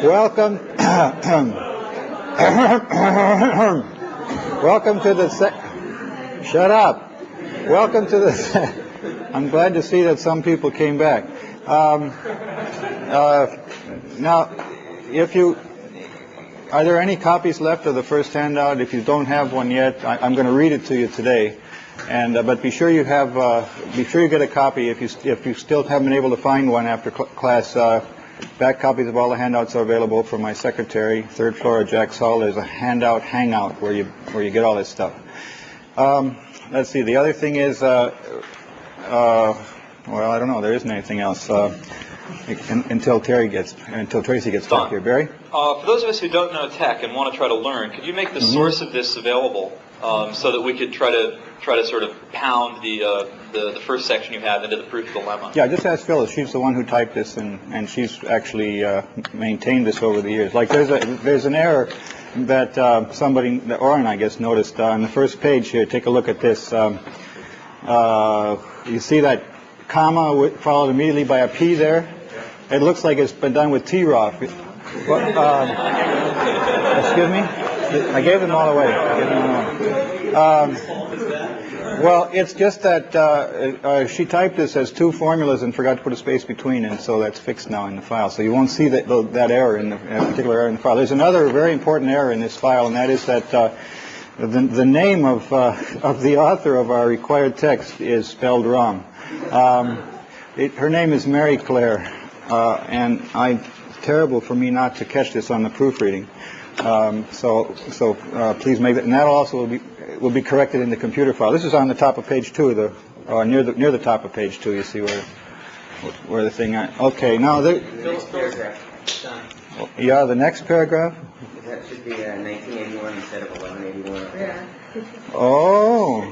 Welcome. Welcome to the shut up. Welcome to the I'm glad to see that some people came back. Now, are there any copies left of the first handout? If you don't have one yet, I'm going to read it to you today. But be sure you get a copy. If you still haven't been able to find one after class, back copies of all the handouts are available from my secretary, third floor of Jack's Hall. There's a handout hangout where you get all this stuff. Let's see. The other thing is, well, I don't know. There isn't anything else until Tracy gets back here. Barry? For those of us who don't know tech and want to try to learn, could you make the source of this available so that we could try to sort of pound the first section you have into the proof dilemma? Yeah, just ask Phyllis. She's the one who typed this, and she's actually maintained this over the years. Like there's an error that somebody, Oren, I guess, noticed on the first page here. Take a look at this. You see that comma followed immediately by a P there? It looks like it's been done with T-Roth. Excuse me? I gave them all away. Well, it's just that she typed this as two formulas and forgot to put a space between, and so that's fixed now in the file. So you won't see that error in the particular error in the file. There's another very important error in this file, and that is that the name of the author of our required text is spelled wrong. Her name is Mary Claire, and it's terrible for me not to catch this on the proofreading. So please make that, and that also will be corrected in the computer file. This is on the top of page 2, near the top of page 2. You see where the thing. Okay, now paragraph. Yeah, the next paragraph. That should be 1981 instead of 1181. Yeah. Oh.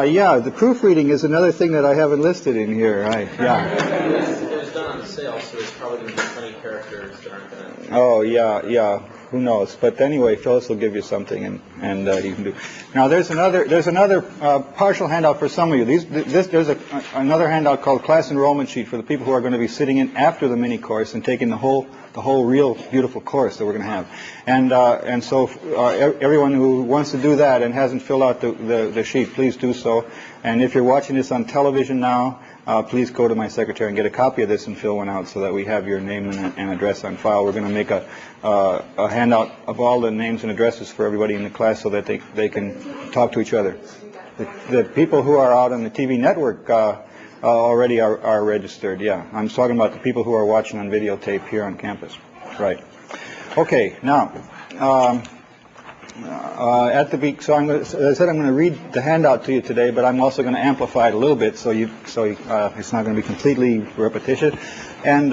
Yeah, the proofreading is another thing that I haven't listed in here. Right? Yeah. It was done on sale, so there's probably going to be 20 characters that aren't going to... Oh, yeah. Who knows? But anyway, Phyllis will give you something, and you can do. Now, there's another partial handout for some of you. There's another handout called Class Enrollment Sheet for the people who are going to be sitting in after the mini course and taking the whole real beautiful course that we're going to have. And so everyone who wants to do that and hasn't filled out the sheet, please do so. And if you're watching this on television now, please go to my secretary and get a copy of this and fill one out so that we have your name and address on file. We're going to make a handout of all the names and addresses for everybody in the class so that they can talk to each other. The people who are out on the TV network already are registered, yeah. I'm talking about the people who are watching on videotape here on campus. Right. Okay, now, as I said, I'm going to read the handout to you today, but I'm also going to amplify it a little bit so it's not going to be completely repetitious. And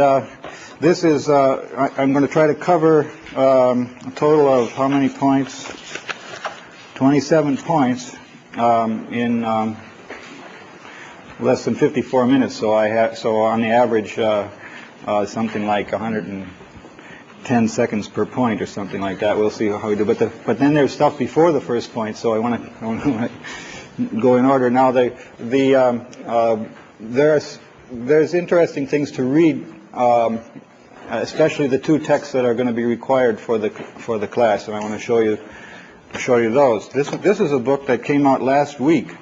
this is, I'm going to try to cover a total of how many points? 27 points in less than 54 minutes. So on the average, something like 110 seconds per point or something like that. We'll see how we do. But then there's stuff before the first point, so I want to go in order. Now, there's interesting things to read, especially the two texts that are going to be required for the class, and I want to show you those. This is a book that came out last week,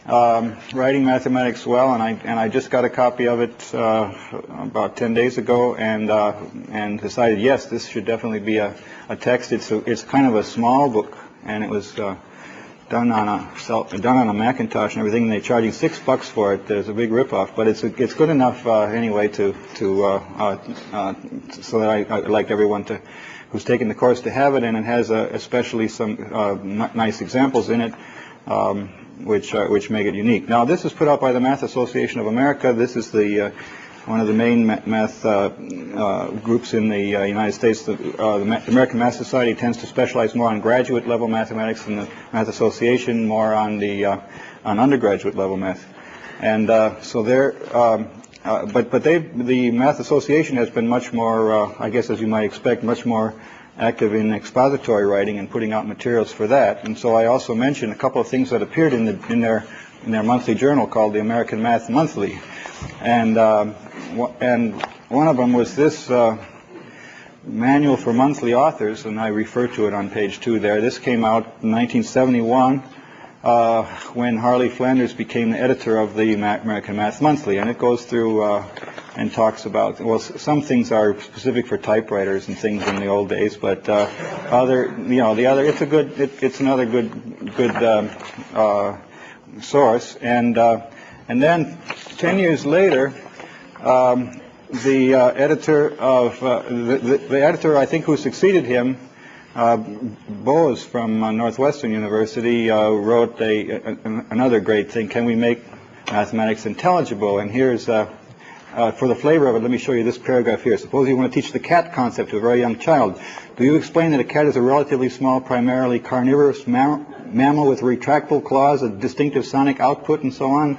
Writing Mathematics Well, and I just got a copy of it about 10 days ago, and decided, yes, this should definitely be a text. It's kind of a small book, and it was done on a Macintosh and everything. And they're charging $6 for it. There's a big ripoff, but it's good enough anyway so that I'd like everyone who's taking the course to have it, and it has especially some nice examples in it. Which make it unique. Now, this is put out by the Math Association of America. This is one of the main math groups in the United States. The American Math Society tends to specialize more on graduate level mathematics, and the Math Association more on on undergraduate level math. And so the Math Association has been much more, I guess, as you might expect, much more active in expository writing and putting out materials for that. And so I also mentioned a couple of things that appeared in their monthly journal called the American Math Monthly. And one of them was this manual for monthly authors, and I refer to it on page 2 there. This came out in 1971 when Harley Flanders became the editor of the American Math Monthly, and it goes through and talks about, well, some things are specific for typewriters and things in the old days, but it's another good source. And then 10 years later, the editor, I think, who succeeded him, Bose from Northwestern University, wrote another great thing. Can we make mathematics intelligible? And here's, for the flavor of it, let me show you this paragraph here. Suppose you want to teach the cat concept to a very young child. Do you explain that a cat is a relatively small, primarily carnivorous mammal with retractable claws, a distinctive sonic output, and so on?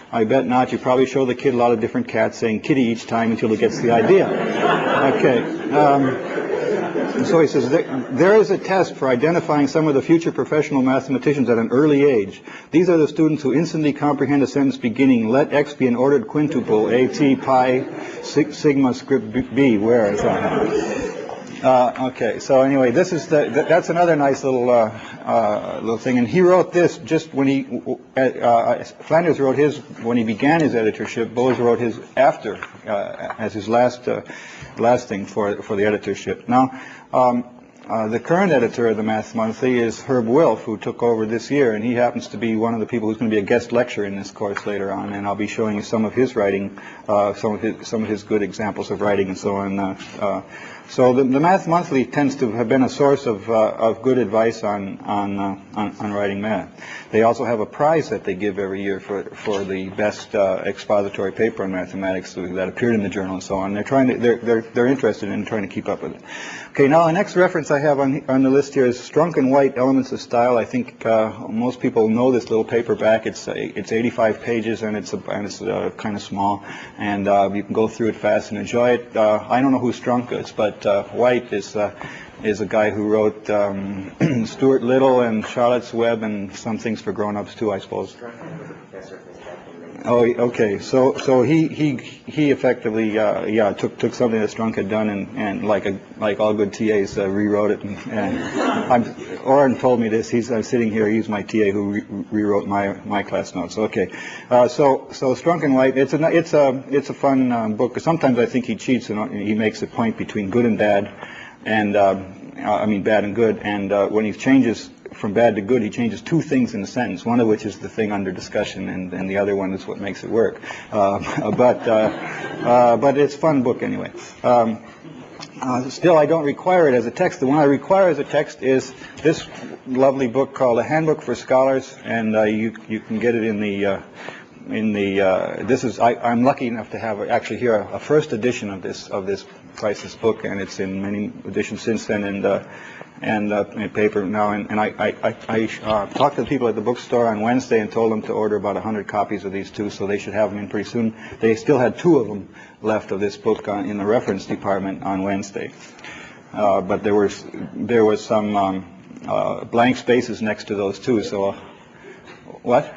I bet not. You probably show the kid a lot of different cats saying kitty each time until he gets the idea. Okay. So he says, there is a test for identifying some of the future professional mathematicians at an early age. These are the students who instantly comprehend a sentence beginning, let x be an ordered quintuple, at pi sigma script b, where is that? Okay, so anyway, this is that's another nice little thing, and he wrote this just when he Flanders wrote his when he began his editorship. Bose wrote his after as his last thing for the editorship. Now, the current editor of the Math Monthly is Herb Wilf, who took over this year, and he happens to be one of the people who's going to be a guest lecturer in this course later on, and I'll be showing you some of his writing, some of his good examples of writing and so on. So the Math Monthly tends to have been a source of good advice on writing math. They also have a prize that they give every year for the best expository paper on mathematics that appeared in the journal and so on. They're interested in trying to keep up with it. Okay, now the next reference I have on the list here is Strunk and White, Elements of Style. I think most people know this little paperback. It's 85 pages and it's kind of small, and you can go through it fast and enjoy it. I don't know who Strunk is, but White is a guy who wrote Stuart Little and Charlotte's Web and some things for grown-ups too, I suppose. Oh, okay. So he effectively took something that Strunk had done and like all good TAs rewrote it. And Oren told me this. I'm sitting here. He's my TA who rewrote my class notes. Okay. So Strunk and White. It's a fun book. Sometimes I think he cheats and he makes a point between good and bad, and bad and good. And when he changes from bad to good, he changes two things in a sentence, one of which is the thing under discussion, and the other one is what makes it work. But it's a fun book anyway. Still, I don't require it as a text. The one I require as a text is this lovely book called A Handbook for Scholars, and you can get it I'm lucky enough to have actually here a first edition of this priceless book, and it's in many editions since then, and in paper now. And I talked to the people at the bookstore on Wednesday and told them to order about 100 copies of these too, so they should have them in pretty soon. They still had 2 of them left of this book in the reference department on Wednesday, but there was some blank spaces next to those too. So what?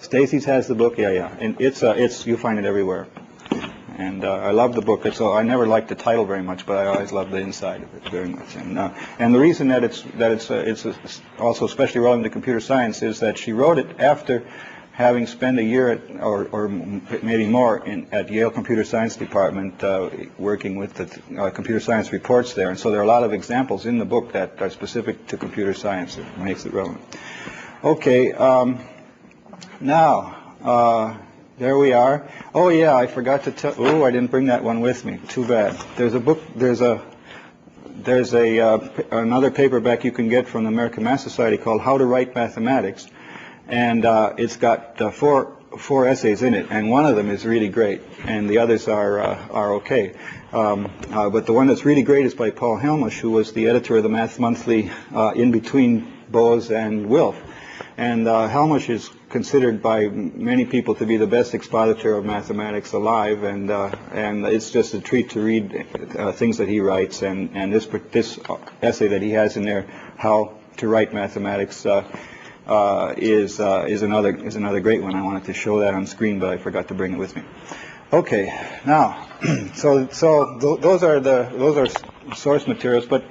Stacy's has the book, yeah, and it's you'll find it everywhere. And I love the book. I never liked the title very much, but I always loved the inside of it very much. And the reason that it's also especially relevant to computer science is that she wrote it after having spent a year or maybe more at Yale Computer Science Department working with the computer science reports there. And so there are a lot of examples in the book that are specific to computer science that makes it relevant. Okay. Now, there we are. Oh yeah, I forgot to tell. Oh, I didn't bring that one with me. Too bad. There's a book. There's another paperback you can get from the American Math Society called How to Write Mathematics, and it's got four essays in it, and one of them is really great, and the others are okay. But the one that's really great is by Paul Helmusch, who was the editor of the Math Monthly in between Bose and Wilf. And Helmusch is considered by many people to be the best expositor of mathematics alive, and it's just a treat to read things that he writes. And this essay that he has in there, How to Write Mathematics, is another great one. I wanted to show that on screen, but I forgot to bring it with me. Okay, now, those are source materials, but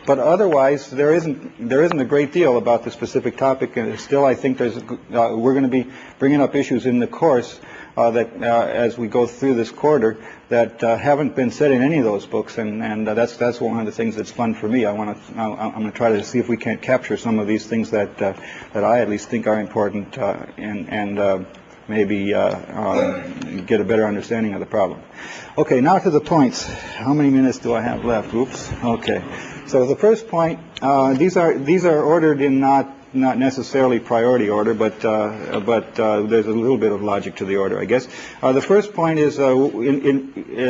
otherwise there isn't a great deal about the specific topic, and still I think we're going to be bringing up issues in the course that as we go through this quarter that haven't been said in any of those books, and that's one of the things that's fun for me. I'm going to try to see if we can't capture some of these things that I at least think are important and maybe get a better understanding of the problem. Okay, now to the points. How many minutes do I have left? Oops. Okay. So the first point, these are ordered in not necessarily priority order, but there's a little bit of logic to the order, I guess. The first point is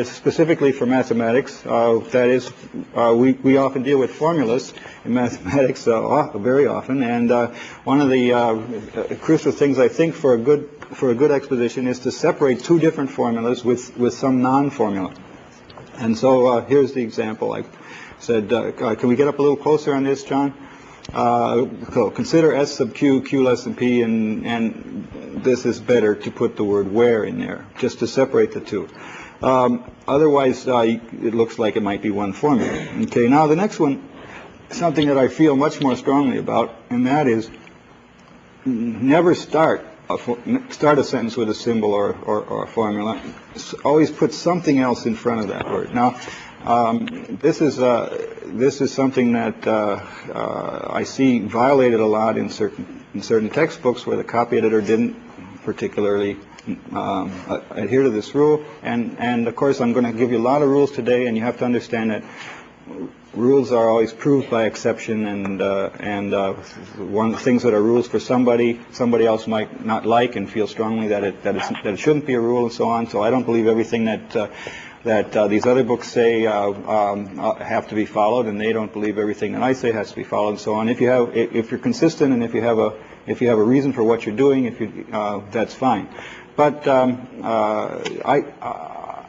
specifically for mathematics. That is, we often deal with formulas in mathematics very often, and one of the crucial things I think for a good exposition is to separate two different formulas with some non-formula. And so here's the example. I said, can we get up a little closer on this, John? So consider S sub q, q less than p, and this is better to put the word where in there, just to separate the two. Otherwise, it looks like it might be one formula. Okay, now the next one, something that I feel much more strongly about, and that is never start a sentence with a symbol or a formula. Always put something else in front of that word. Now, this is something that I see violated a lot in certain textbooks where the copy editor didn't particularly adhere to this rule. And of course, I'm going to give you a lot of rules today, and you have to understand that rules are always proved by exception, and one of the things that are rules for somebody else might not like and feel strongly that it shouldn't be a rule, and so on. So I don't believe everything that these other books say have to be followed, and they don't believe everything that I say has to be followed, and so on. If you're consistent, and if you have a reason for what you're doing, that's fine. But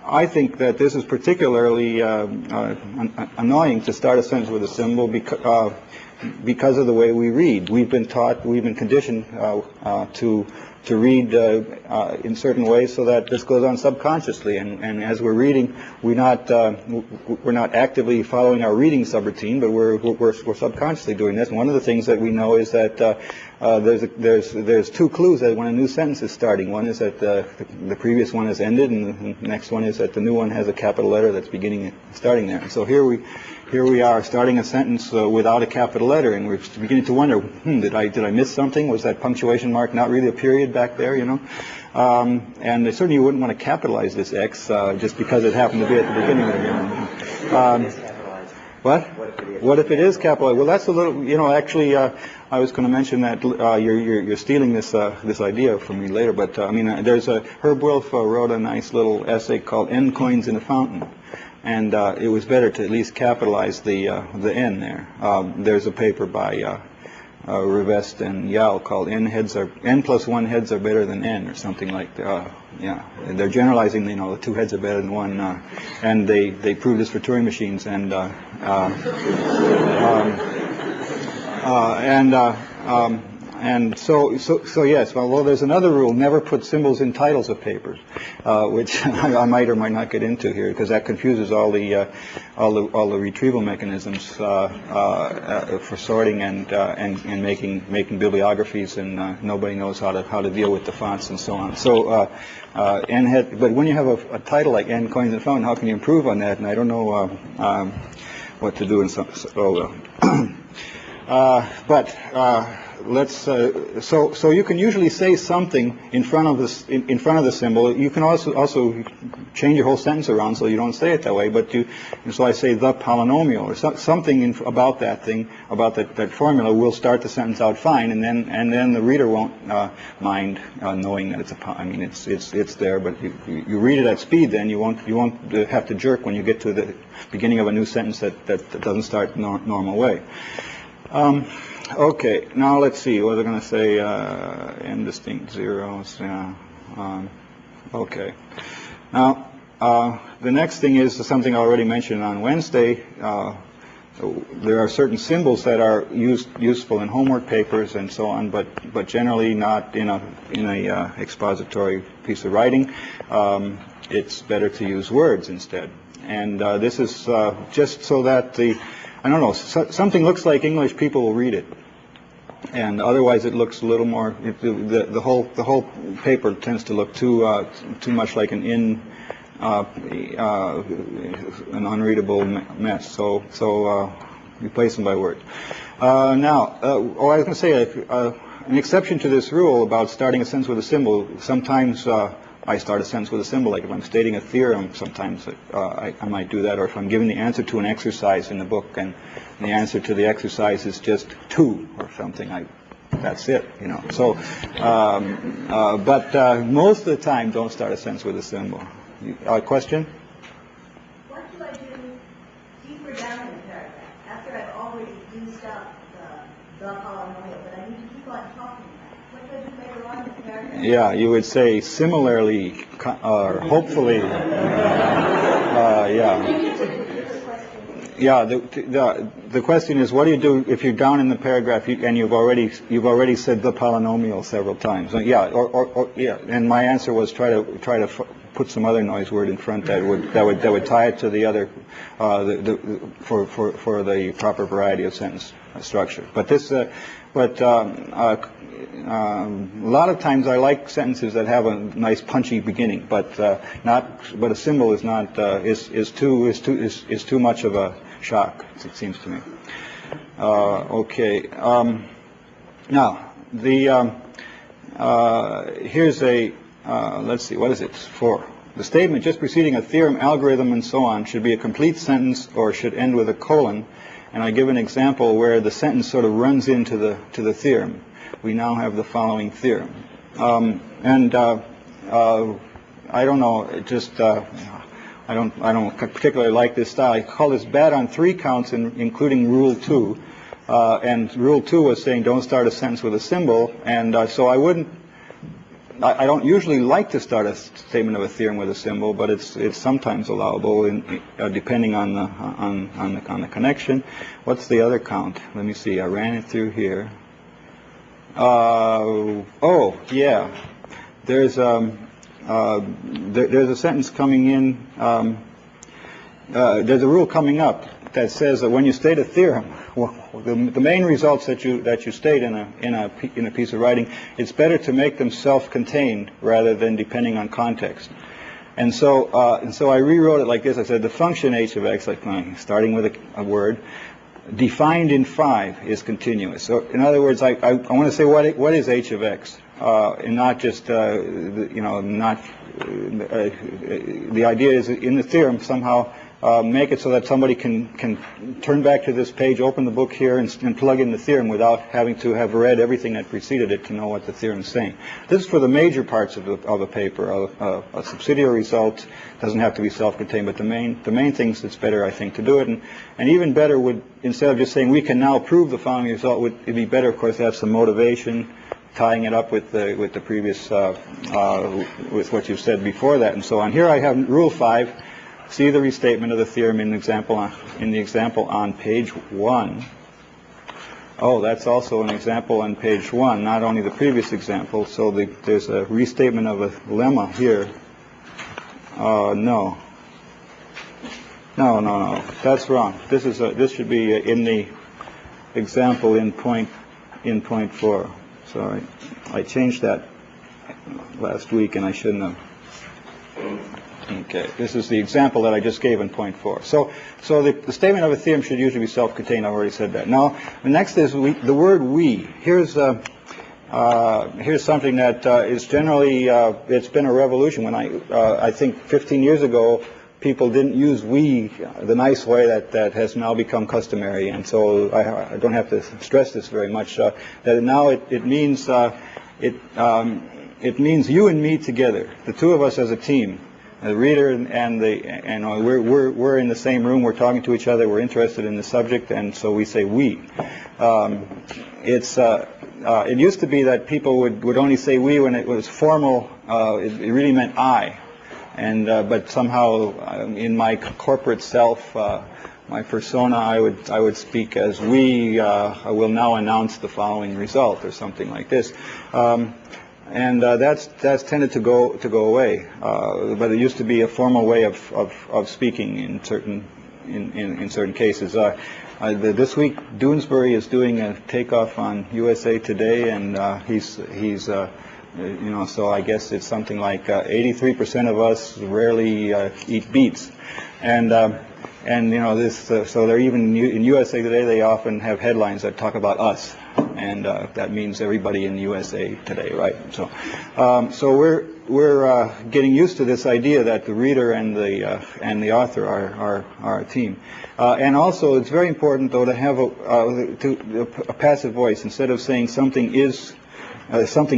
I think that this is particularly annoying to start a sentence with a symbol because of the way we read. We've been conditioned to read in certain ways so that this goes on subconsciously, and as we're reading, we're not actively following our reading subroutine, but we're subconsciously doing this. And one of the things that we know is that there's two clues that when a new sentence is starting. One is that the previous one has ended, and the next one is that the new one has a capital letter that's starting there. And so here we are starting a sentence without a capital letter, and we're beginning to wonder, did I miss something? Was that punctuation mark not really a period back there, you know? And certainly you wouldn't want to capitalize this X just because it happened to be at the beginning of the What? What if it is capitalized? Well, that's a little, actually, I was going to mention that you're stealing this idea from me later, but there's Herb Wilf wrote a nice little essay called "N Coins in a Fountain," and it was better to at least capitalize the N there. There's a paper by Rivest and Yao called N plus one heads are better than N, or something like that. Yeah, they're generalizing, the two heads are better than one, and they prove this for Turing machines, and so yes. Well, there's another rule: never put symbols in titles of papers, which I might or might not get into here because that confuses all the retrieval mechanisms for sorting and making bibliographies, and nobody knows how to deal with the fonts and so on. So but when you have a title like N Coins in a Fountain, how can you improve on that? And I don't know what to do in some. So you can usually say something in front of the symbol. You can also change your whole sentence around so you don't say it that way. So I say the polynomial or something about that thing, about that formula will start the sentence out fine, and then the reader won't mind knowing that it's there. But you read it at speed, then you won't have to jerk when you get to the beginning of a new sentence that doesn't start normal way. Okay, now let's see. What was I going to say? Indistinct zeros. Yeah. Okay. Now, the next thing is something I already mentioned on Wednesday. There are certain symbols that are useful in homework papers and so on, but generally not in a expository piece of writing. it's better to use words instead. And this is just so that I don't know, something looks like English, people will read it. And otherwise it looks a little more, the whole paper tends to look too much like an unreadable mess. So replace them by words. Now, I was going to say an exception to this rule about starting a sentence with a symbol. Sometimes I start a sentence with a symbol, like if I'm stating a theorem, sometimes I might do that, or if I'm giving the answer to an exercise in the book, and the answer to the exercise is just 2 or something, that's it, you know. So, but most of the time, don't start a sentence with a symbol. Question? What do I do deeper down in the paragraph, after I've already used up the polynomial, but I need to keep on talking about it? What do I do later on in the paragraph? Yeah, you would say similarly, or hopefully, yeah. Yeah, the question is, what do you do if you're down in the paragraph and you've already said the polynomial several times? Yeah, or yeah. And my answer was try to put some other noise word in front that would tie it to the other for the proper variety of sentence structure. But this, a lot of times I like sentences that have a nice punchy beginning, but a symbol is not is too much of a shock, it seems to me. Okay. Now here's a let's see, what is it for? The statement just preceding a theorem, algorithm, and so on should be a complete sentence or should end with a colon. And I give an example where the sentence sort of runs into the theorem. We now have the following theorem. I don't know, just I don't particularly like this style. I call this bad on 3 counts, including Rule 2. And Rule 2 was saying don't start a sentence with a symbol, and so I don't usually like to start a statement of a theorem with a symbol, but it's sometimes allowable depending on the connection. What's the other count? Let me see. I ran it through here. Oh yeah, there's a sentence coming in. There's a rule coming up that says that when you state a theorem, the main results that you state in a piece of writing, it's better to make them self-contained rather than depending on context. And so I rewrote it like this. I said the function h of x, like starting with a word, defined in 5 is continuous. So in other words, I want to say what is h of x, and not just the idea is in the theorem somehow. Make it so that somebody can turn back to this page, open the book here, and plug in the theorem without having to have read everything that preceded it to know what the theorem is saying. This is for the major parts of a paper. A subsidiary result doesn't have to be self-contained, but the main things it's better, I think, to do it. And even better would, instead of just saying we can now prove the following result, it'd be better, of course, to have some motivation, tying it up with the previous with what you've said before that, and so on. Here I have Rule 5. See the restatement of the theorem in the example on page 1. Oh, that's also an example on page 1, not only the previous example. So there's a restatement of a lemma here. No, that's wrong. This should be in the example in point 4. Sorry, I changed that last week, and I shouldn't have. Okay, this is the example that I just gave in point 4. So the statement of a theorem should usually be self-contained. I've already said that. Now, the next is the word we. Here's something that is generally, it's been a revolution. When I think 15 years ago, people didn't use we the nice way that has now become customary. And so I don't have to stress this very much. That now it means you and me together, the two of us as a team. The reader and we're in the same room. We're talking to each other. We're interested in the subject, and so we say we. It used to be that people would only say we when it was formal. It really meant I, but somehow in my corporate self, my persona, I would speak as we. I will now announce the following result or something like this. that's tended to go away. But it used to be a formal way of speaking in certain cases. This week, Doonesbury is doing a takeoff on USA Today, and he's so I guess it's something like 83% of us rarely eat beets, and so they're even in USA Today. They often have headlines that talk about us, and that means everybody in USA Today, right? So we're getting used to this idea that the reader and the author are a team. And also, it's very important, though, to have a passive voice. Instead of saying something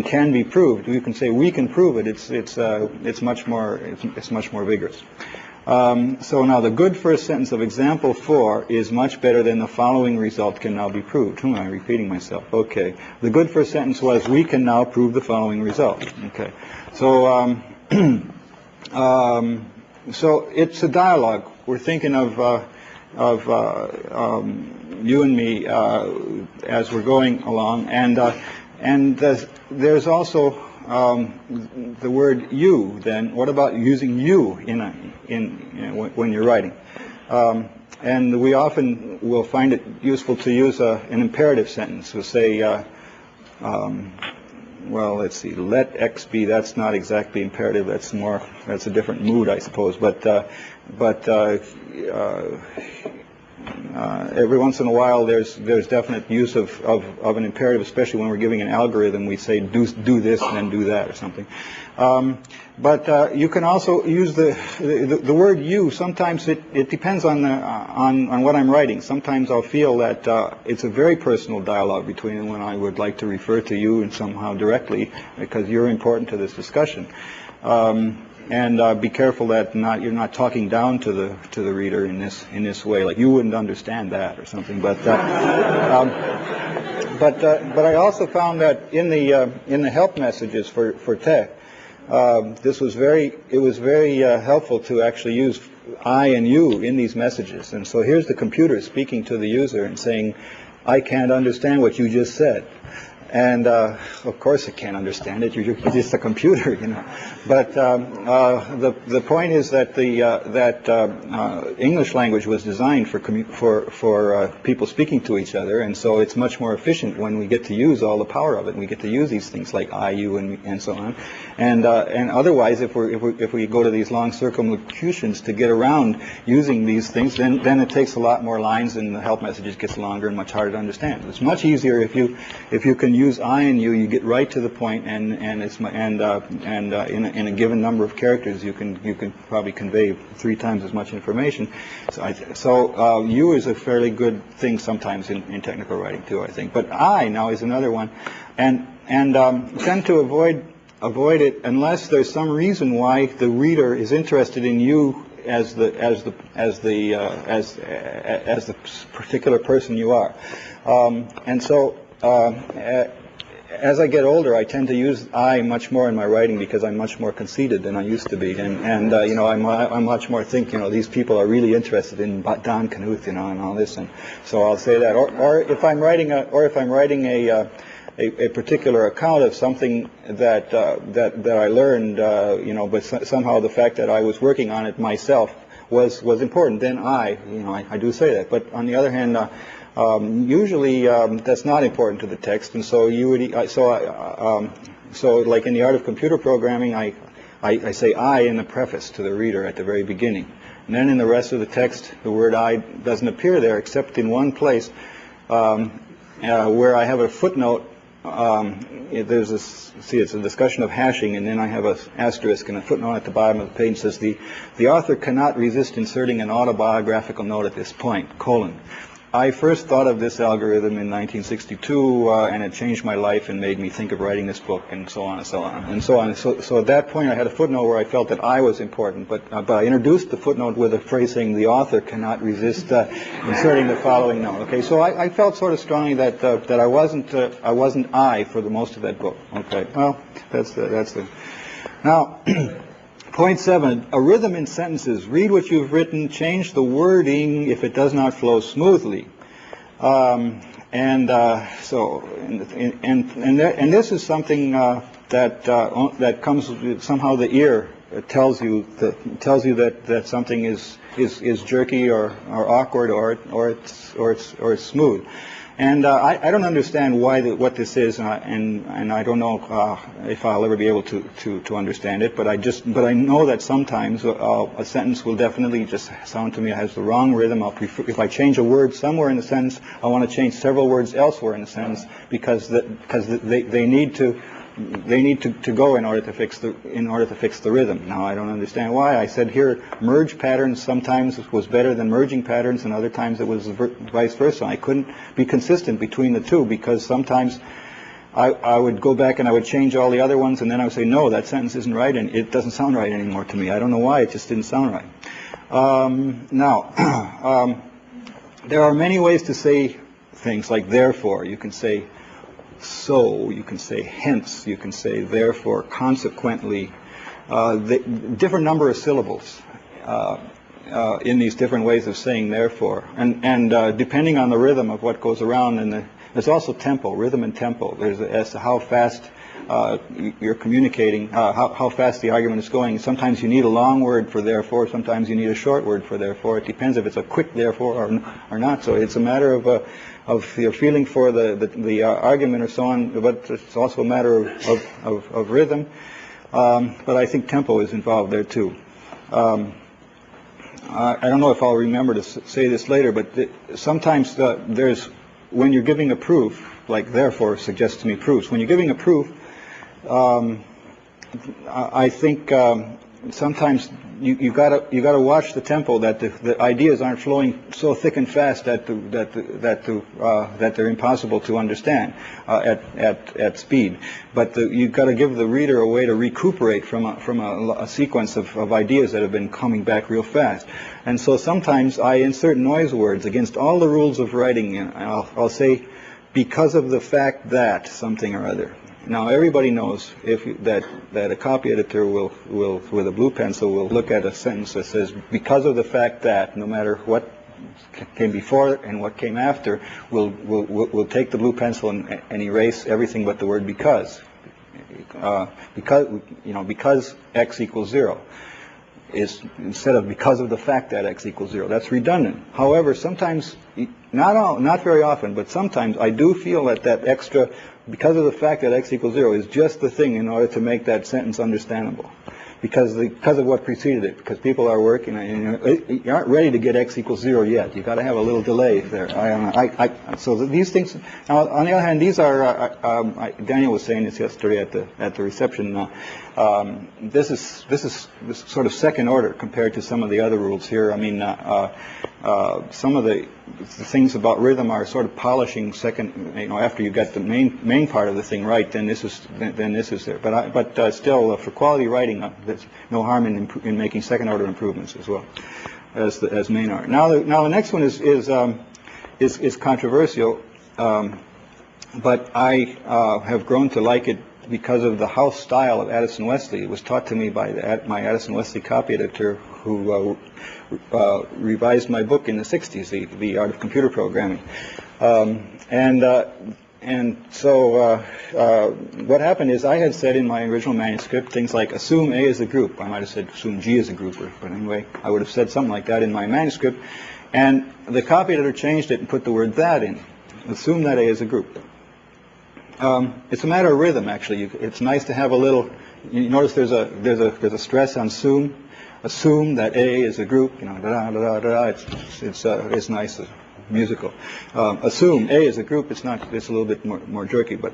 can be proved, you can say we can prove it. It's much more vigorous. So now the good first sentence of example 4 is much better than the following result can now be proved. I'm repeating myself. Okay. The good first sentence was we can now prove the following result. Okay. So so it's a dialogue. We're thinking of you and me as we're going along, and there's also the word you. Then what about using you when you're writing? And we often will find it useful to use an imperative sentence. We'll say, well, let's see, let X be. That's not exactly imperative. That's a different mood, I suppose. But every once in a while, there's definite use of an imperative, especially when we're giving an algorithm. We say do this and then do that or something. But you can also use the word you. Sometimes it depends on what I'm writing. Sometimes I'll feel that it's a very personal dialogue between them when I would like to refer to you and somehow directly because you're important to this discussion. And be careful that you're not talking down to the reader in this way, like you wouldn't understand that or something. But I also found that in the help messages for tech, it was very helpful to actually use I and you in these messages. And so here's the computer speaking to the user and saying, I can't understand what you just said. And of course it can't understand it. You're just a computer, you know. But the point is that that English language was designed for people speaking to each other, and so it's much more efficient when we get to use all the power of it. And we get to use these things like I, you, and so on. And otherwise, if we go to these long circumlocutions to get around using these things, then it takes a lot more lines, and the help messages gets longer and much harder to understand. It's much easier if you can use I and you get right to the point, and in a given number of characters you can probably convey 3 times as much information. So you is a fairly good thing sometimes in technical writing too, I think. But I now is another one, and tend to avoid it unless there's some reason why the reader is interested in you as the particular person you are, and so. As I get older, I tend to use I much more in my writing because I'm much more conceited than I used to be, and I'm much more these people are really interested in Don Knuth, and all this, and so I'll say that. Or if I'm writing a particular account of something that I learned, but somehow the fact that I was working on it myself was important, then I do say that. But on the other hand, usually that's not important to the text, and so so like in the art of computer programming, I say I in the preface to the reader at the very beginning, and then in the rest of the text, the word I doesn't appear there except in one place where I have a footnote. It's a discussion of hashing, and then I have an asterisk and a footnote at the bottom of the page that says the author cannot resist inserting an autobiographical note at this point, : I first thought of this algorithm in 1962, and it changed my life and made me think of writing this book, and so on and so on and so on. So at that point, I had a footnote where I felt that I was important, but I introduced the footnote with a phrase saying the author cannot resist inserting the following note. Okay, so I felt sort of strongly that I wasn't I for the most of that book. Okay, well that's the now. Point 7, a rhythm in sentences. Read what you've written, change the wording if it does not flow smoothly. And this is something that that comes somehow the ear tells you that something is jerky or awkward or it's smooth. And I don't understand what this is, and I don't know if I'll ever be able to understand it. But I know that sometimes a sentence will definitely just sound to me has the wrong rhythm. If I change a word somewhere in the sentence, I want to change several words elsewhere in the sentence because they need to go in order to fix the rhythm. Now I don't understand why. I said here merge patterns sometimes was better than merging patterns, and other times it was vice versa. I couldn't be consistent between the two because sometimes I would go back and I would change all the other ones, and then I would say no, that sentence isn't right, and it doesn't sound right anymore to me. I don't know why, it just didn't sound right. Now there are many ways to say things like therefore. You can say so, you can say hence, you can say therefore, consequently, different number of syllables in these different ways of saying therefore, and depending on the rhythm of what goes around, and there's also tempo, rhythm and tempo. There's as to how fast you're communicating, how fast the argument is going. Sometimes you need a long word for therefore, sometimes you need a short word for therefore. It depends if it's a quick therefore or not. So it's a matter of your feeling for the argument or so on, but it's also a matter of rhythm. But I think tempo is involved there too. I don't know if I'll remember to say this later, but sometimes when you're giving a proof, like therefore suggests to me proofs. When you're giving a proof, I think sometimes you gotta watch the tempo, that the ideas aren't flowing so thick and fast that they're impossible to understand at speed. But you've got to give the reader a way to recuperate from a sequence of ideas that have been coming back real fast. And so sometimes I insert noise words against all the rules of writing, and I'll say because of the fact that something or other. Now everybody knows that a copy editor will with a blue pencil will look at a sentence that says because of the fact that, no matter what came before and what came after, we'll take the blue pencil and erase everything but the word because x equals 0 is instead of because of the fact that x equals 0. That's redundant. However, sometimes, not very often, but sometimes I do feel that extra because of the fact that x equals 0 is just the thing in order to make that sentence understandable. Because of what preceded it. Because people are working, and you aren't ready to get x equals 0 yet. You've got to have a little delay there. So these things. Now, on the other hand, these are. Daniel was saying this yesterday at the reception. This is sort of second order compared to some of the other rules here. I mean, some of the things about rhythm are sort of polishing second. After you get the main part of the thing right, then this is there. But still, for quality writing, there's no harm in making second order improvements as well as main art. Now the next one is controversial, but I have grown to like it because of the house style of Addison Wesley. It was taught to me by my Addison Wesley copy editor, who revised my book in the 60s, The Art of Computer Programming. And so what happened is I had said in my original manuscript things like assume A is a group. I might have said assume G is a group, but anyway, I would have said something like that in my manuscript. And the copy editor changed it and put the word that in. Assume that A is a group. It's a matter of rhythm, actually. It's nice to have a little. You notice there's a stress on assume. Assume that A is a group. Da da da da da. It's nice, musical. Assume A is a group. It's not. It's a little bit more jerky. But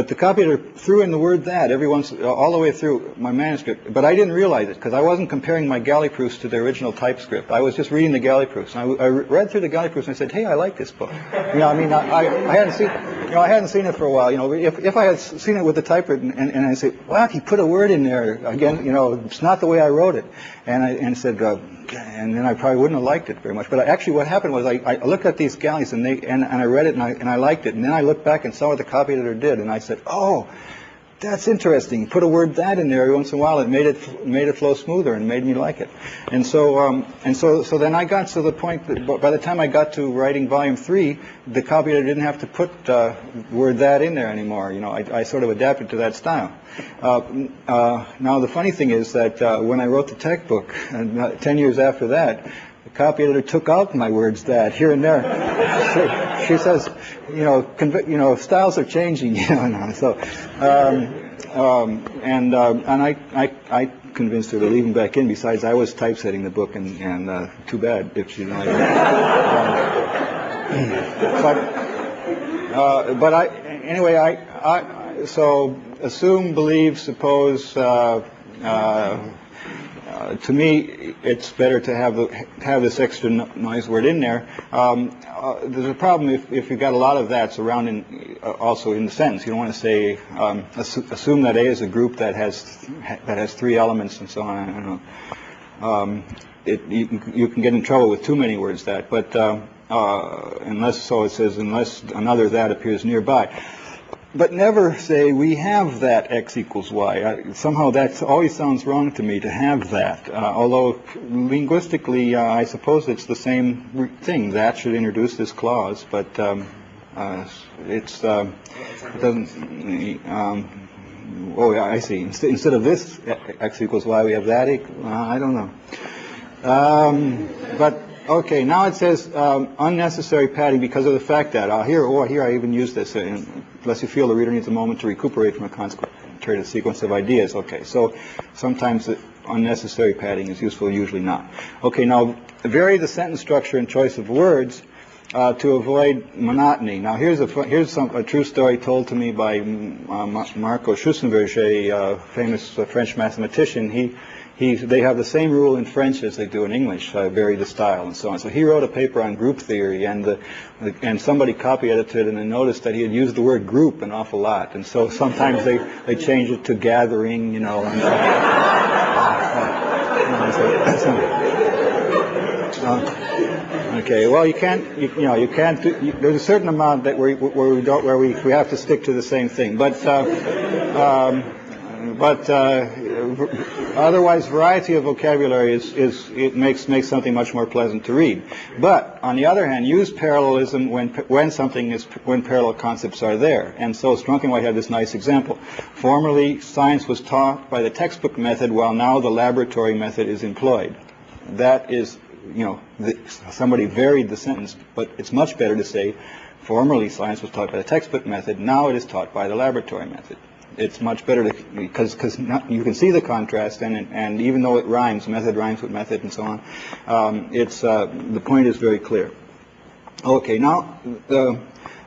the copy editor threw in the word that all the way through my manuscript. But I didn't realize it because I wasn't comparing my galley proofs to the original typescript. I was just reading the galley proofs. And I read through the galley proofs and I said, "Hey, I like this book." I mean, I hadn't seen. I hadn't seen it for a while. If I had seen it with the typewritten and I said, "What? He put a word in there again." It's not the way I wrote it. And said, and then I probably wouldn't have liked it very much. But actually, what happened was I looked at these galleys and I read it and I liked it. And then I looked back and saw what the copy editor did, and I said, "Oh, that's interesting. Put a word that in there every once in a while. It made it flow smoother and made me like it. And so then I got to the point that by the time I got to writing volume 3, the copy editor didn't have to put word that in there anymore. I sort of adapted to that style. Now the funny thing is that when I wrote the tech book, 10 years after that, the copy editor took out my words that here and there. She says, styles are changing, So, and I convinced her to leave them back in. Besides, I was typesetting the book, and too bad if she didn't like it. But so assume, believe, suppose. To me, it's better to have this extra noise word in there. There's a problem if you've got a lot of that's around also in the sentence. You don't want to say assume that A is a group that has 3 elements and so on. I don't know. You can get in trouble with too many words that, but unless another that appears nearby. But never say we have that x equals y. Somehow that always sounds wrong to me to have that. Although linguistically, I suppose it's the same thing. That should introduce this clause, but it doesn't. Oh, yeah, I see. Instead of this x equals y, we have that. I don't know. But okay, now it says unnecessary padding because of the fact that here I even use this. Unless you feel the reader needs a moment to recuperate from a concentrated sequence of ideas. Okay, so sometimes unnecessary padding is useful, usually not. Okay, now vary the sentence structure and choice of words to avoid monotony. Now here's a true story told to me by Marco Schussenberg, a famous French mathematician. They have the same rule in French as they do in English, vary the style and so on. So he wrote a paper on group theory, and somebody copy edited it and noticed that he had used the word group an awful lot. And so sometimes they change it to gathering, Okay, well you can't there's a certain amount that we have to stick to the same thing, but otherwise, variety of vocabulary makes something much more pleasant to read. But on the other hand, use parallelism when parallel concepts are there. And so Strunk and White had this nice example. Formerly, science was taught by the textbook method, while now the laboratory method is employed. That is, somebody varied the sentence, but it's much better to say, formerly science was taught by the textbook method, now it is taught by the laboratory method. It's much better because you can see the contrast, and even though it rhymes, method rhymes with method and so on, the point is very clear. Okay, now the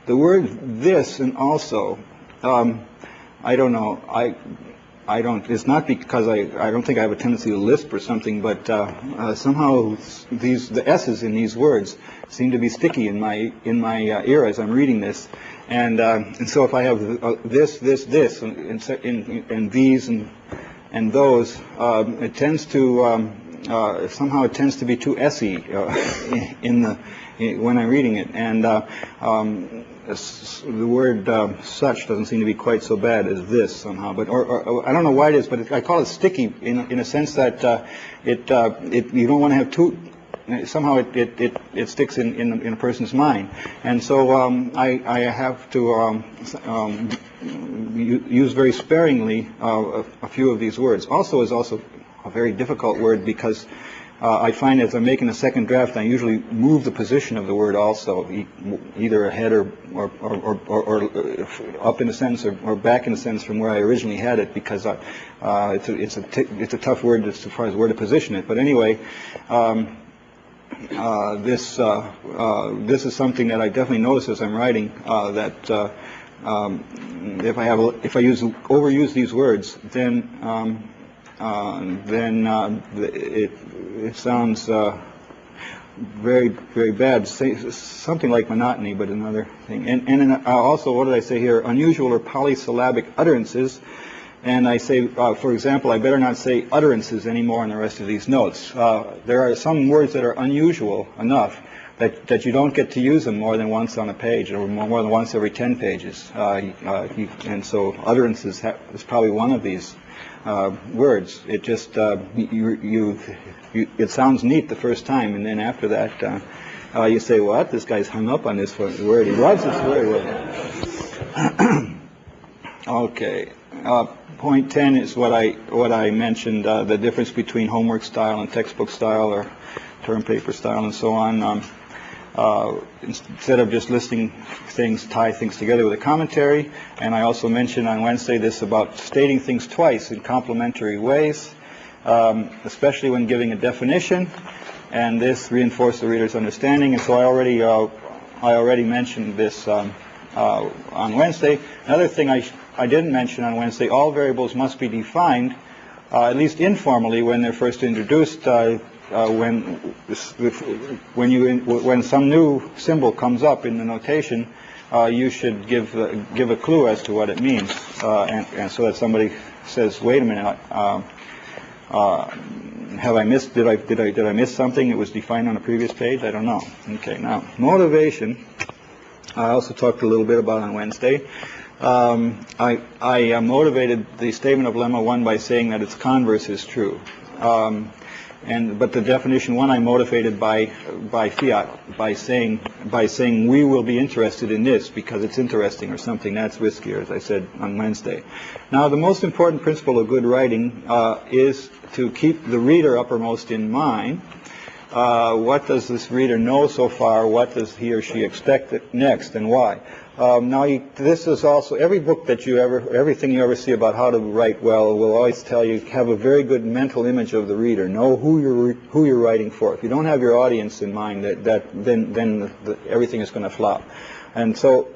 word this and also, I don't know, it's not because I don't think I have a tendency to lisp or something, but somehow the S's in these words seem to be sticky in my ear as I'm reading this. And so if I have this, and these, and those, it tends to somehow it tends to be too S-y when I'm reading it. And the word such doesn't seem to be quite so bad as this somehow. But or I don't know why it is, but I call it sticky in a sense that you don't want to have too. Somehow it sticks in a person's mind, and so I have to use very sparingly a few of these words. Also is also a very difficult word because I find as I'm making a second draft, I usually move the position of the word also, either ahead or up in a sentence or back in a sentence from where I originally had it, because it's a tough word as far as where to position it. But anyway. This is something that I definitely notice as I'm writing, that if I overuse these words, then it sounds very, very bad. Something like monotony, but another thing. And also, what did I say here? Unusual or polysyllabic utterances. And I say, for example, I better not say utterances anymore in the rest of these notes. There are some words that are unusual enough that you don't get to use them more than once on a page, or more than once every 10 pages. And so utterances is probably one of these words. It just it sounds neat the first time, and then after that you say, "What? This guy's hung up on this word. He loves this word." Okay. Point 10 is what I mentioned, the difference between homework style and textbook style, or term paper style, and so on. Instead of just listing things, tie things together with a commentary. And I also mentioned on Wednesday this about stating things twice in complementary ways, especially when giving a definition. And this reinforced the reader's understanding. And so I already mentioned this on Wednesday. Another thing I didn't mention on Wednesday: all variables must be defined, at least informally, when they're first introduced. When some new symbol comes up in the notation, you should give a clue as to what it means, and so that somebody says, "Wait a minute, have I missed? Did I miss something? It was defined on a previous page. I don't know." Okay, now motivation. I also talked a little bit about on Wednesday. I motivated the statement of lemma 1 by saying that its converse is true. But the definition 1 I motivated by fiat, by saying we will be interested in this because it's interesting, or something that's riskier, as I said on Wednesday. Now, the most important principle of good writing is to keep the reader uppermost in mind. What does this reader know so far? What does he or she expect next, and why? This is also, everything you ever see about how to write well will always tell you, have a very good mental image of the reader. Know who you're writing for. If you don't have your audience in mind, then everything is going to flop. And so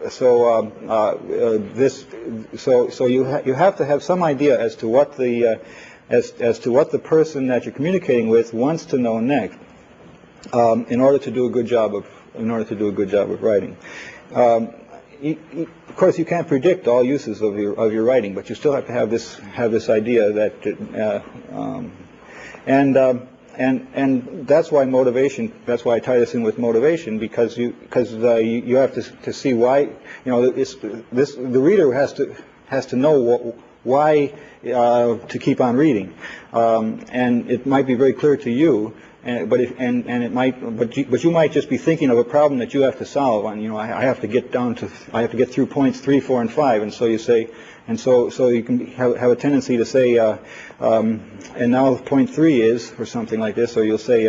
you have to have some idea as to what the person that you're communicating with wants to know next, in order to do a good job of writing. Of course, you can't predict all uses of your writing, but you still have to have this idea that, and that's why motivation. That's why I tie this in with motivation, because you have to see why. The reader has to know why to keep on reading, and it might be very clear to you. But you might just be thinking of a problem that you have to solve. I have to get through points 3, 4, and 5, and so you say, and so you can have a tendency to say, and now point 3 is, or something like this, or you'll say,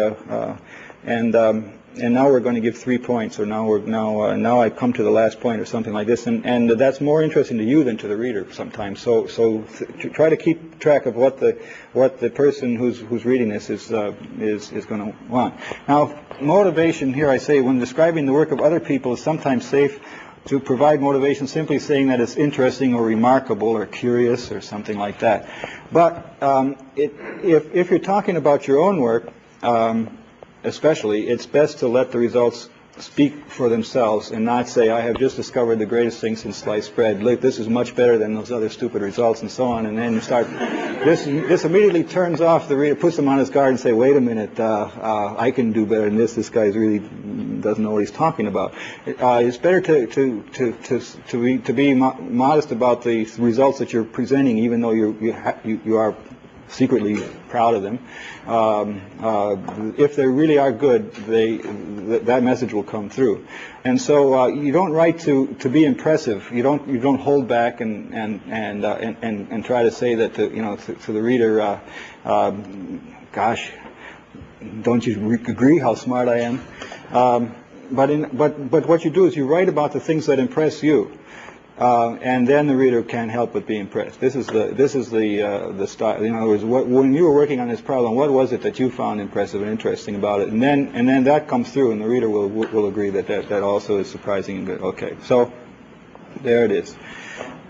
and now we're going to give 3 points, or now I come to the last point, or something like this, and that's more interesting to you than to the reader sometimes. So try to keep track of what the person who's reading this is going to want. Now, motivation here, I say, when describing the work of other people, is sometimes safe to provide motivation simply saying that it's interesting or remarkable or curious or something like that. But if you're talking about your own work, especially, it's best to let the results speak for themselves and not say, "I have just discovered the greatest thing since sliced bread. Look, this is much better than those other stupid results," and so on. And then you start. This immediately turns off the reader, puts him on his guard, and say, "Wait a minute, I can do better than this. This guy really doesn't know what he's talking about." It's better to be modest about the results that you're presenting, even though you are secretly proud of them. If they really are good, that message will come through. And so you don't write to be impressive. You don't hold back and try to say that to the reader, "Gosh, don't you agree how smart I am?" But what you do is you write about the things that impress you. And then the reader can't help but be impressed. This is the style. In other words, when you were working on this problem, what was it that you found impressive and interesting about it? And then that comes through, and the reader will agree that also is surprising and good. Okay, so there it is.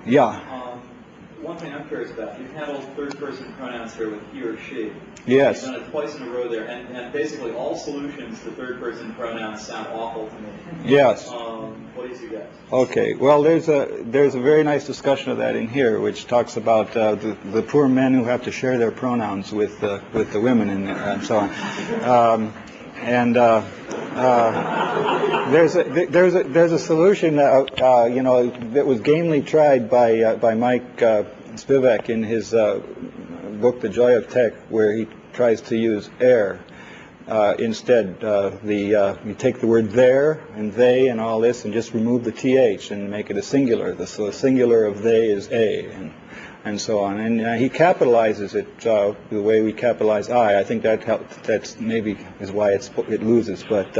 Yeah. One thing I'm curious about, you've handled third-person pronouns here with he or she. Yes. You've done it twice in a row there, and basically all solutions to third-person pronouns sound awful to me. Yes. What do you suggest? Okay. Well, there's a very nice discussion of that in here, which talks about the poor men who have to share their pronouns with the women and so on. There's a solution, that was gamely tried by Mike Spivak in his book, The Joy of Tech, where he tries to use air instead. You take the word there and they and all this and just remove the th and make it a singular. So the singular of they is a, and so on. And he capitalizes it the way we capitalize I. I think that that's maybe is why it loses. But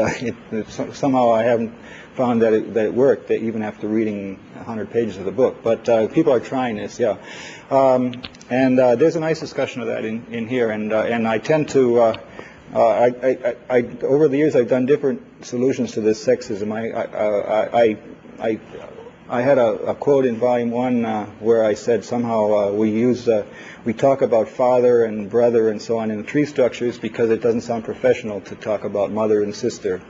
somehow I haven't found that it worked, that even after reading 100 pages of the book. But people are trying this, yeah. And there's a nice discussion of that in here. And I tend to. Over the years, I've done different solutions to this sexism. I had a quote in Volume 1 where I said somehow we talk about father and brother and so on in the tree structures because it doesn't sound professional to talk about mother and sister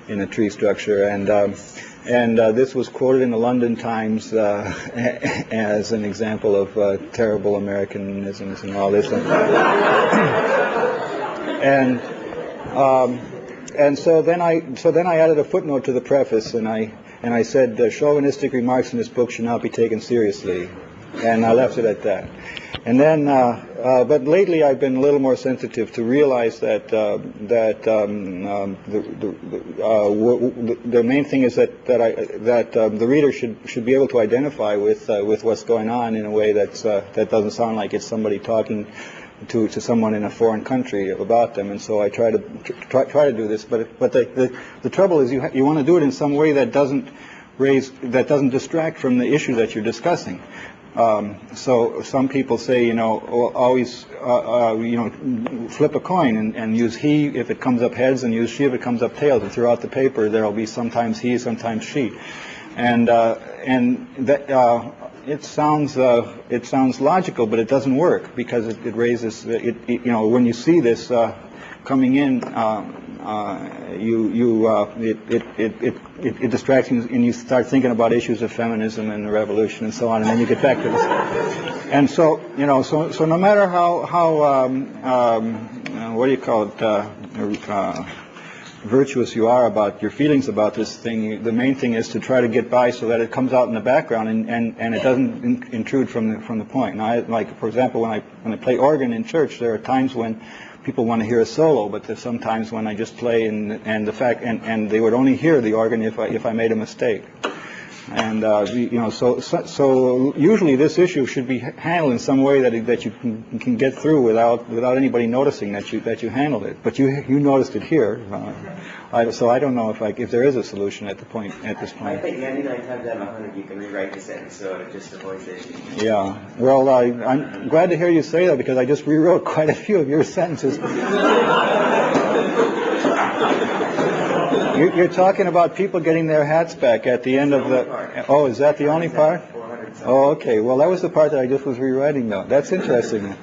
in a tree structure. And this was quoted in the London Times as an example of terrible Americanisms and all this. And so then I added a footnote to the preface, and I said chauvinistic remarks in this book should not be taken seriously, and I left it at that. And then, but lately I've been a little more sensitive to realize that the main thing is that the reader should be able to identify with what's going on in a way that doesn't sound like it's somebody talking to someone in a foreign country about them. And so I try to do this, but the trouble is you want to do it in some way that doesn't distract from the issue that you're discussing. So some people say, always, flip a coin and use he if it comes up heads and use she if it comes up tails. And throughout the paper there will be sometimes he, sometimes she, and that. It sounds logical, but it doesn't work because it raises when you see this coming in, it distracts you and you start thinking about issues of feminism and the revolution and so on, and then you get back to this. And so so no matter how what do you call it? Virtuous you are about your feelings about this thing, the main thing is to try to get by so that it comes out in the background and it doesn't intrude from the point. Now, for example, when I play organ in church, there are times when people want to hear a solo, but there's some times when I just play and they would only hear the organ if I made a mistake. And so usually this issue should be handled in some way that you can get through without anybody noticing that you handled it. But you noticed it here, so I don't know if there is a solution at this point. I think 99 times out of 100 you can rewrite the sentence so it just avoids the issue. Yeah. Well, I'm glad to hear you say that because I just rewrote quite a few of your sentences. You're talking about people getting their hats back at the end of the... Oh, is that the only part? Oh, okay. Well, that was the part that I just was rewriting, though. That's interesting.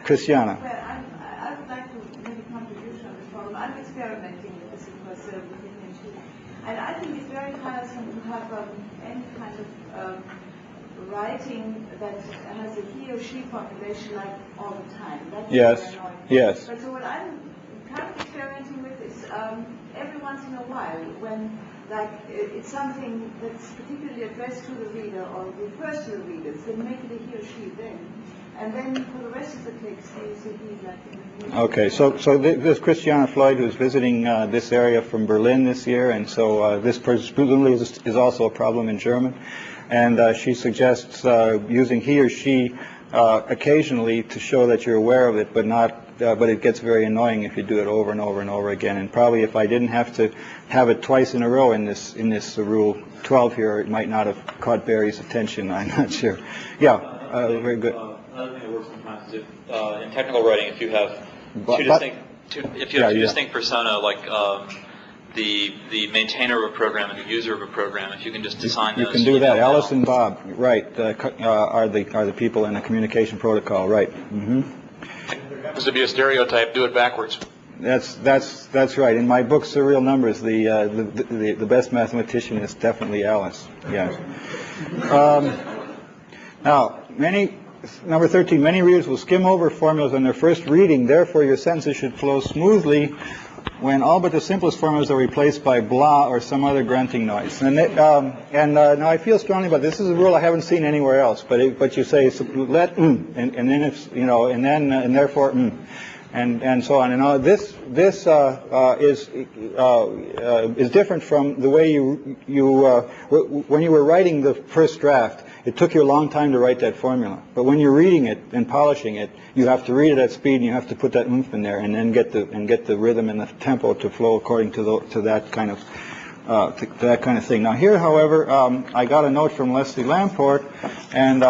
Christiana. Well, I would like to make a contribution on this problem. I'm experimenting with this because within too. And I think it's very tiresome to have any kind of writing that has a he or she population like all the time. That's yes. very annoying. Yes. But so what I'm kind of experimenting with is every once in a while when it's something that's particularly addressed to the reader or refers to the readers, then make it a he or she then. And then for the rest of the text, use a he like in the Okay, so this Christiana Floyd who's visiting this area from Berlin this year, and so this presumably is also a problem in German, and she suggests using he or she occasionally to show that you're aware of it, but it gets very annoying if you do it over and over and over again. And probably if I didn't have to have it twice in a row in this Rule 12 here, it might not have caught Barry's attention. I'm not sure. Yeah, very good. Another thing that works sometimes is in technical writing, if you have two distinct persona, like the maintainer of a program and the user of a program, if you can just assign those. You can do that. Alice and Bob, right, are the people in the communication protocol, right? Mm-hmm. Happens to be a stereotype. Do it backwards. That's right. In my book, Surreal Numbers, the best mathematician is definitely Alice. Yes. Now, number 13. Many readers will skim over formulas on their first reading. Therefore, your sentences should flow smoothly when all but the simplest formulas are replaced by blah or some other grunting noise. And now I feel strongly about this. This is a rule I haven't seen anywhere else. But you say let and then it's and therefore and so on. And this is different from the way when you were writing the first draft. It took you a long time to write that formula. But when you're reading it and polishing it, you have to read it at speed and you have to put that oomph in there and then get the rhythm and the tempo to flow according to that kind of thing. Now here, however, I got a note from Leslie Lamport, and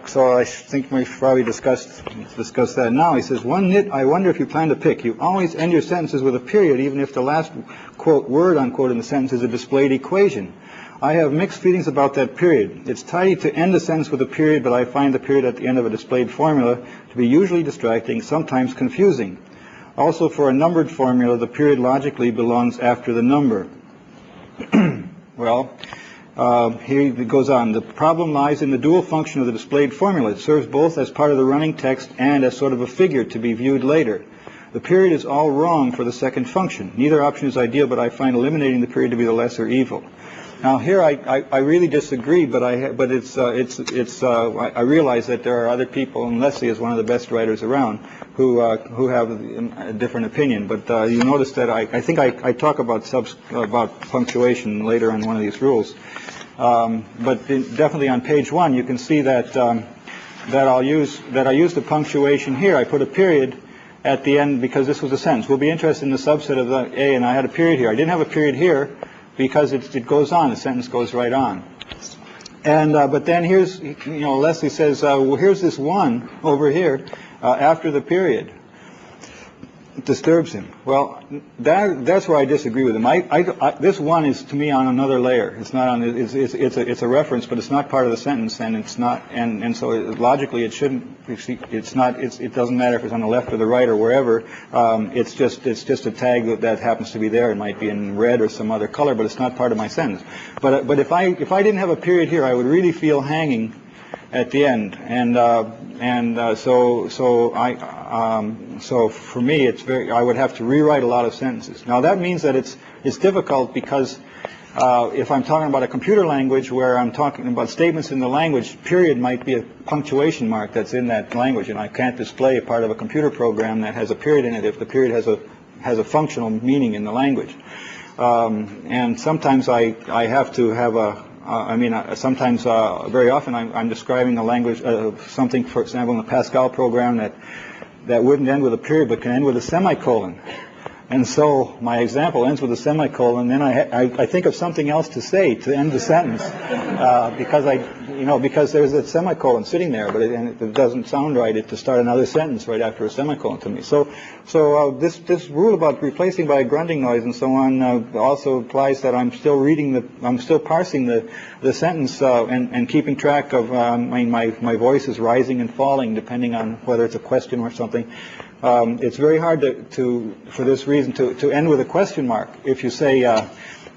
so I think we should probably discuss that now. He says, one nit I wonder if you plan to pick. You always end your sentences with a period, even if the last quote word unquote in the sentence is a displayed equation. I have mixed feelings about that period. It's tidy to end a sentence with a period, but I find the period at the end of a displayed formula to be usually distracting, sometimes confusing. Also, for a numbered formula, the period logically belongs after the number. Well, here it goes on. The problem lies in the dual function of the displayed formula. It serves both as part of the running text and as sort of a figure to be viewed later. The period is all wrong for the second function. Neither option is ideal, but I find eliminating the period to be the lesser evil. Now here I really disagree, but I realize that there are other people, and Leslie is one of the best writers around, who have a different opinion. But you notice that I think I talk about punctuation later on one of these rules. But definitely on page 1 you can see that I use the punctuation here. I put a period at the end because this was a sentence. We'll be interested in the subset of the A, and I had a period here. I didn't have a period here because it goes on. The sentence goes right on. And but then here's, Leslie says, well, here's this one over here after the period. It disturbs him. Well, that's where I disagree with him. This one is to me on another layer. It's not on. It's a reference, but it's not part of the sentence, and it's not. And so logically, it shouldn't. It's not. It doesn't matter if it's on the left or the right or wherever. It's just a tag that happens to be there. It might be in red or some other color, but it's not part of my sentence. But if I didn't have a period here, I would really feel hanging at the end, so for me, I would have to rewrite a lot of sentences. Now that means that it's difficult because if I'm talking about a computer language where I'm talking about statements in the language, period might be a punctuation mark that's in that language, and I can't display a part of a computer program that has a period in it if the period has a functional meaning in the language. And sometimes I have to have sometimes, very often, I'm describing a language, something, for example, in the Pascal program that wouldn't end with a period, but can end with a semicolon. And so my example ends with a semicolon, and then I think of something else to say to end the sentence, because there's a semicolon sitting there, but it doesn't sound right to start another sentence right after a semicolon to me. So this rule about replacing by a grunting noise and so on also applies that I'm still parsing the sentence and keeping track of my voice is rising and falling depending on whether it's a question or something. It's very hard for this reason to end with a question mark. If you say,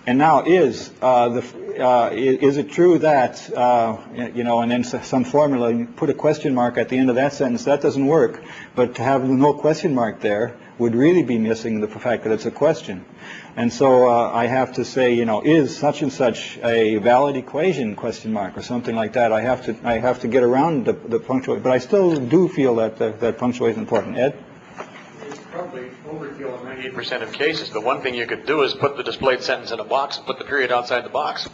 and now is it true that, and then some formula, and you put a question mark at the end of that sentence, that doesn't work. But to have no question mark there would really be missing the fact that it's a question. And so I have to say, is such and such a valid equation, question mark, or something like that. I have to get around the punctuation. But I still do feel that punctuation is important. Ed? It's probably overkill in 98% of cases. The one thing you could do is put the displayed sentence in a box and put the period outside the box.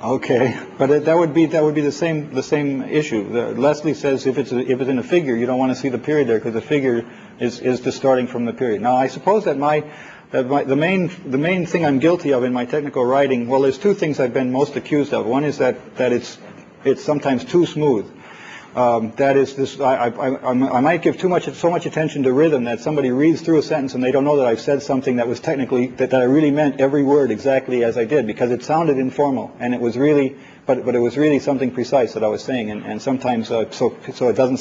Okay, but that would be the same issue. Leslie says if it's in a figure, you don't want to see the period there because the figure is distorting from the period. Now I suppose that the main thing I'm guilty of in my technical writing, well, there's two things I've been most accused of. One is that it's sometimes too smooth. That is this. I might give so much attention to rhythm that somebody reads through a sentence and they don't know that I've said something that was technically that I really meant every word exactly as I did because it sounded informal and it was really, but it was really something precise that I was saying and sometimes so it doesn't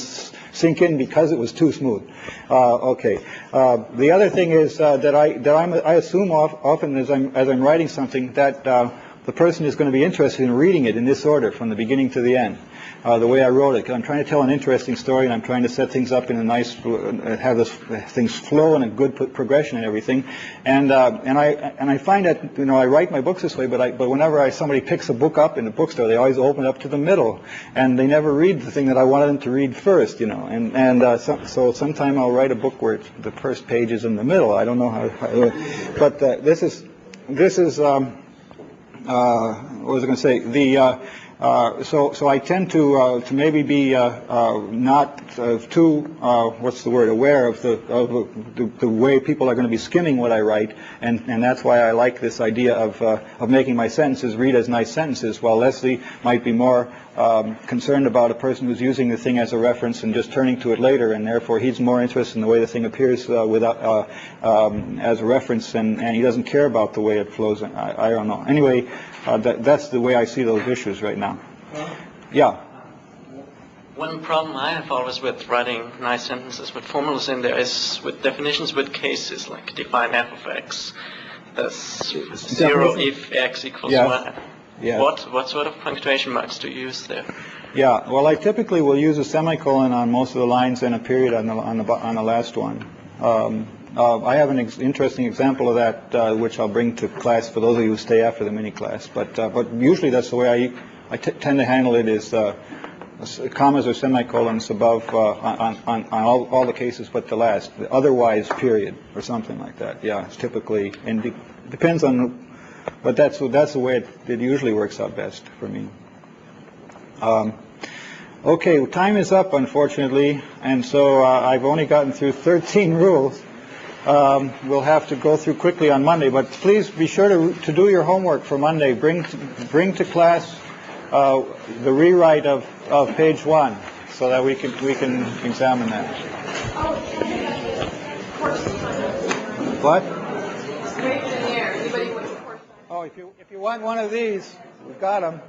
sink in because it was too smooth. Okay. The other thing is that I assume often as I'm writing something that the person is going to be interested in reading it in this order from the beginning to the end. the way I wrote it. 'Cause I'm trying to tell an interesting story, and I'm trying to set things up in a nice, have things flow in a good progression and everything. And I find that, I write my books this way, but whenever somebody picks a book up in the bookstore, they always open it up to the middle, and they never read the thing that I wanted them to read first, so sometime I'll write a book where the first page is in the middle. I don't know how but this is what was I going to say? So I tend to maybe be not too what's the word, aware of the way people are going to be skimming what I write, and that's why I like this idea of making my sentences read as nice sentences, while Leslie might be more concerned about a person who's using the thing as a reference and just turning to it later, and therefore he's more interested in the way the thing appears as a reference, and he doesn't care about the way it flows. I don't know. Anyway, that's the way I see those issues right now. Yeah. One problem I have always with writing nice sentences with formulas in there is with definitions with cases, like define f of x. That's 0 if x equals 1. Yeah. What sort of punctuation marks do you use there? Yeah, well, I typically will use a semicolon on most of the lines and a period on the last one. I have an interesting example of that, which I'll bring to class for those of you who stay after the mini class. But usually that's the way I tend to handle it, is commas or semicolons above on all the cases but the last. Otherwise, period or something like that. Yeah, it's typically, and depends on. But that's the way it usually works out best for me. Okay, time is up, unfortunately, and so I've only gotten through 13 rules. We'll have to go through quickly on Monday, but please be sure to do your homework for Monday. Bring to class the rewrite of page 1, so that we can examine that. What? Oh, if you want one of these, we've got them.